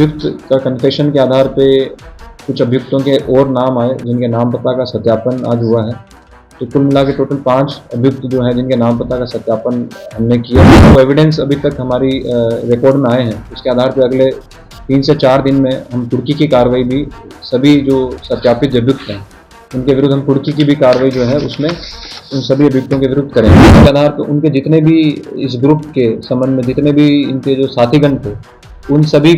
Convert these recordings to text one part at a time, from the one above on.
अभियुक्त का कन्फेशन के आधार पे कुछ अभियुक्तों के और नाम आए जिनके नाम पता का सत्यापन आज हुआ है। तो कुल मिला के टोटल 5 अभियुक्त जो हैं जिनके नाम पता का सत्यापन हमने किया। तो एविडेंस अभी तक हमारी रिकॉर्ड में आए हैं, उसके आधार पे अगले 3 से 4 दिन में हम कुर्की की कार्रवाई भी सभी जो सत्यापित अभियुक्त हैं उनके विरुद्ध हम कुर्की की भी कार्रवाई जो है उसमें उन सभी अभियुक्तों के विरुद्ध करेंगे। इसके आधार पर उनके जितने भी इस ग्रुप के संबंध में जितने भी इनके जो साथीगण थे उन सभी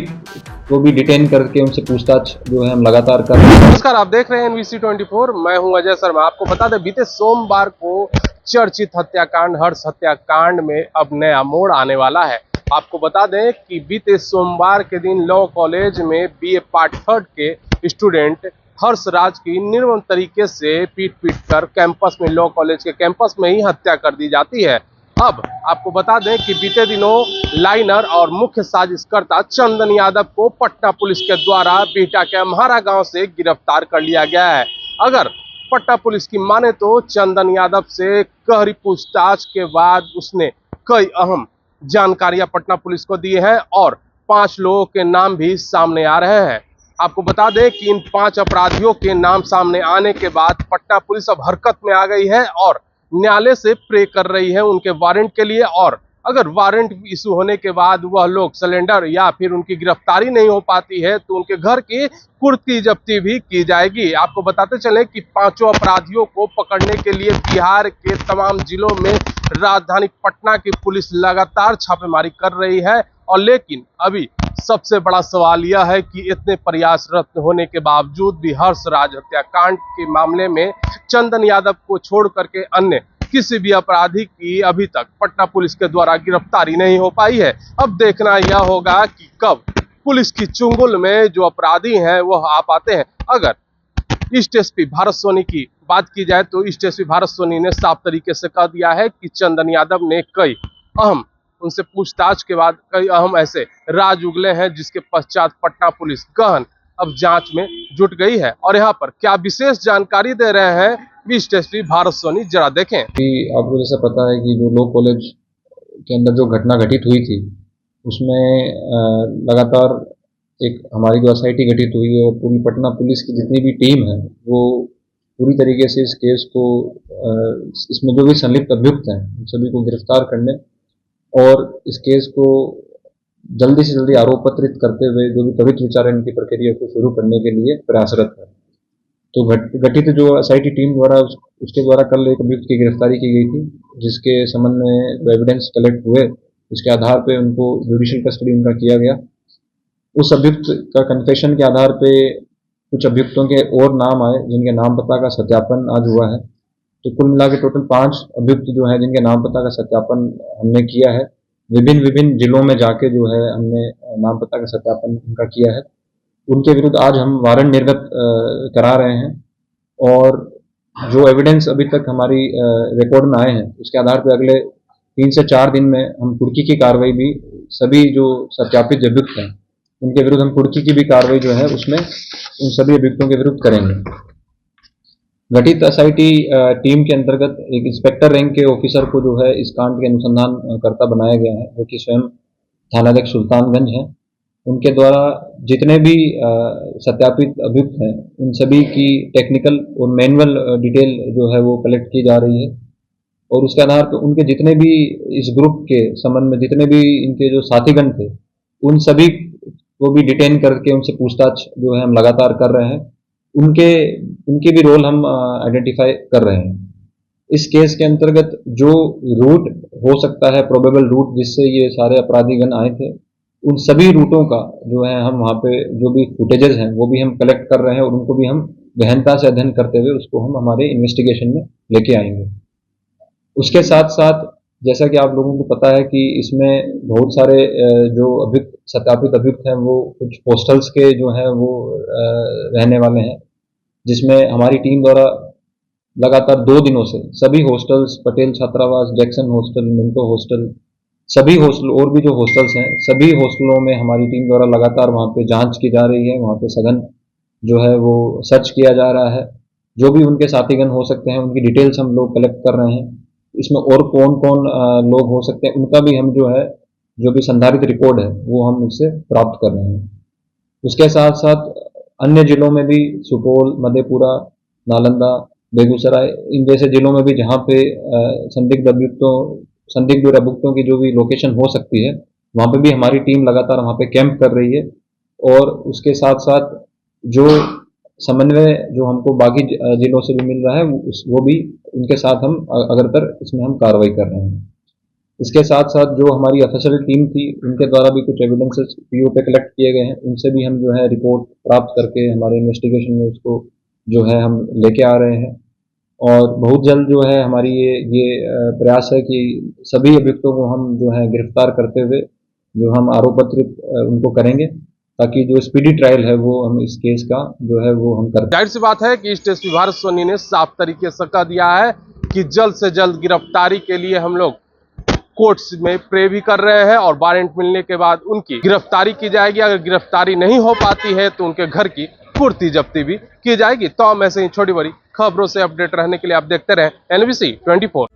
को भी डिटेन करके उनसे पूछताछ जो है हम लगातार कर रहे हैं। नमस्कार, आप देख रहे हैं NBC24। मैं हूं अजय शर्मा। आपको बता दें, बीते सोमवार को चर्चित हत्याकांड हर्ष हत्याकांड में अब नया मोड़ आने वाला है। आपको बता दें कि बीते सोमवार के दिन लॉ कॉलेज में BA पार्ट 3 के स्टूडेंट हर्ष राज की निर्मम तरीके से पीट कर कैंपस में, लॉ कॉलेज के कैंपस में ही हत्या कर दी जाती है। अब आपको बता दें कि बीते दिनों लाइनर और मुख्य साजिशकर्ता चंदन यादव को पटना पुलिस के द्वारा बिहटा के अम्हारा गांव से गिरफ्तार कर लिया गया है। अगर पटना पुलिस की माने तो चंदन यादव से गहरी पूछताछ के बाद उसने कई अहम जानकारियां पटना पुलिस को दी है और 5 लोगों के नाम भी सामने आ रहे हैं। आपको बता दें कि इन 5 अपराधियों के नाम सामने आने के बाद पटना पुलिस अब हरकत में आ गई है और न्यायालय से प्रे कर रही है उनके वारंट के लिए। और अगर वारंट इशू होने के बाद वह लोग सरेंडर या फिर उनकी गिरफ्तारी नहीं हो पाती है तो उनके घर की कुर्की जब्ती भी की जाएगी। आपको बताते चले कि 5 अपराधियों को पकड़ने के लिए बिहार के तमाम जिलों में राजधानी पटना की पुलिस लगातार छापेमारी कर रही है। और लेकिन अभी सबसे बड़ा सवाल यह है कि इतने प्रयासरत होने के बावजूद भी हर्ष राज हत्याकांड के मामले में चंदन यादव को छोड़ करके अन्य किसी भी अपराधी की अभी तक पटना पुलिस के द्वारा गिरफ्तारी नहीं हो पाई है। अब देखना यह होगा कि कब पुलिस की चुंगल में जो अपराधी हैं वह आ पाते हैं। अगर ईस्ट एसपी भारत सोनी की बात की जाए तो ईस्ट एसपी भारत सोनी ने साफ तरीके से कह दिया है कि चंदन यादव ने कई अहम, उनसे पूछताछ के बाद कई अहम ऐसे राज उगले हैं जिसके पश्चात पटना पुलिस गहन अब जांच में जुट गई है। और यहाँ पर क्या विशेष जानकारी दे रहे हैं ईस्ट एसपी भारत सोनी, जरा देखें। कि आपको जैसा पता है कि जो लॉ कॉलेज के अंदर जो घटना घटित हुई थी उसमें लगातार एक हमारी जो SIT गठित हुई है और पूरी पटना पुलिस की जितनी भी टीम है वो पूरी तरीके से इस केस को इसमें जो भी संलिप्त अभियुक्त हैं उन सभी को गिरफ्तार करने और इस केस को जल्दी से जल्दी आरोप पत्रित करते हुए जो भी त्वरित विचारण की प्रक्रिया को शुरू करने के लिए प्रयासरत है। तो गठित जो SIT टीम द्वारा उसके द्वारा कल एक अभियुक्त की गिरफ्तारी की गई थी जिसके संबंध में एविडेंस कलेक्ट हुए, उसके आधार पे उनको जुडिशियल कस्टडी उनका किया गया। उस अभियुक्त का कन्फेशन के आधार पे कुछ अभियुक्तों के और नाम आए जिनके नाम पता का सत्यापन आज हुआ है। तो कुल मिला के टोटल 5 अभियुक्त जो हैं जिनके नाम पता का सत्यापन हमने किया है। विभिन्न जिलों में जाके जो है हमने नाम पता का सत्यापन उनका किया है। उनके विरुद्ध आज हम वारंट निर्गत करा रहे हैं और जो एविडेंस अभी तक हमारी रिकॉर्ड में आए हैं उसके आधार पर अगले 3 से 4 दिन में हम कुर्की की कार्रवाई भी सभी जो सत्यापित अभियुक्त हैं उनके विरुद्ध हम कुर्की की भी कार्रवाई जो है उसमें उन सभी अभियुक्तों के विरुद्ध करेंगे। गठित SIT टीम के अंतर्गत एक इंस्पेक्टर रैंक के ऑफिसर को जो है इस कांड के अनुसंधान करता बनाया गया है जो कि स्वयं थानाध्यक्ष सुल्तानगंज हैं। उनके द्वारा जितने भी सत्यापित अभियुक्त हैं उन सभी की टेक्निकल और मैनुअल डिटेल जो है वो कलेक्ट की जा रही है और उसके आधार पर उनके जितने भी इस ग्रुप के संबंध में जितने भी इनके जो साथीगण थे उन सभी को भी डिटेन करके उनसे पूछताछ जो है हम लगातार कर रहे हैं। उनके भी रोल हम आइडेंटिफाई कर रहे हैं। इस केस के अंतर्गत जो रूट हो सकता है, प्रोबेबल रूट जिससे ये सारे अपराधीगण आए थे, उन सभी रूटों का जो है हम वहाँ पे जो भी फुटेजेस हैं वो भी हम कलेक्ट कर रहे हैं और उनको भी हम गहनता से अध्ययन करते हुए उसको हम हमारे इन्वेस्टिगेशन में लेके आएंगे। उसके साथ साथ जैसा कि आप लोगों को पता है कि इसमें बहुत सारे जो सत्यापित अभियुक्त हैं वो कुछ हॉस्टल्स के जो हैं वो रहने वाले हैं, जिसमें हमारी टीम द्वारा लगातार 2 दिनों से सभी हॉस्टल्स, पटेल छात्रावास, जैक्सन हॉस्टल, मिंटो हॉस्टल, सभी हॉस्टल और भी जो हॉस्टल्स हैं सभी हॉस्टलों में हमारी टीम द्वारा लगातार वहाँ पे जांच की जा रही है। वहाँ पे सघन जो है वो सर्च किया जा रहा है। जो भी उनके साथीगण हो सकते हैं उनकी डिटेल्स हम लोग कलेक्ट कर रहे हैं। इसमें और कौन कौन लोग हो सकते हैं उनका भी हम जो है जो भी संधारित रिकॉर्ड है वो हम उससे प्राप्त कर रहे हैं। उसके साथ साथ अन्य जिलों में भी सुपौल, मधेपुरा, नालंदा, बेगूसराय, इन जैसे जिलों में भी जहाँ पे संदिग्ध और अभियुक्तों की जो भी लोकेशन हो सकती है, वहाँ पे भी हमारी टीम लगातार वहाँ पे कैंप कर रही है। और उसके साथ साथ जो समन्वय जो हमको बाकी जिलों से भी मिल रहा है, वो भी उनके साथ हम अग्रतर इसमें हम कार्रवाई कर रहे हैं। इसके साथ साथ जो हमारी ऑफिशियल टीम थी, उनके द्वारा भी कुछ एविडेंसेस पीओ पे कलेक्ट किए गए हैं, उनसे भी हम जो है रिपोर्ट प्राप्त करके हमारे इन्वेस्टिगेशन में उसको जो है हम लेके आ रहे हैं। और बहुत जल्द जो है हमारी ये प्रयास है कि सभी अभियुक्तों को हम जो है गिरफ्तार करते हुए जो हम आरोप पत्र उनको करेंगे, ताकि जो स्पीडी ट्रायल है वो हम इस केस का जो है वो हम कर। जाहिर सी बात है कि ईस्ट एसपी भारत सोनी ने साफ तरीके से कह दिया है कि जल्द से जल्द गिरफ्तारी के लिए हम लोग कोर्ट्स में प्रे भी कर रहे हैं और वारंट मिलने के बाद उनकी गिरफ्तारी की जाएगी। अगर गिरफ्तारी नहीं हो पाती है तो उनके घर की कुर्ती जब्ती भी की जाएगी। तो हम ऐसे ही छोटी बड़ी खबरों से अपडेट रहने के लिए आप देखते रहें NBC 24।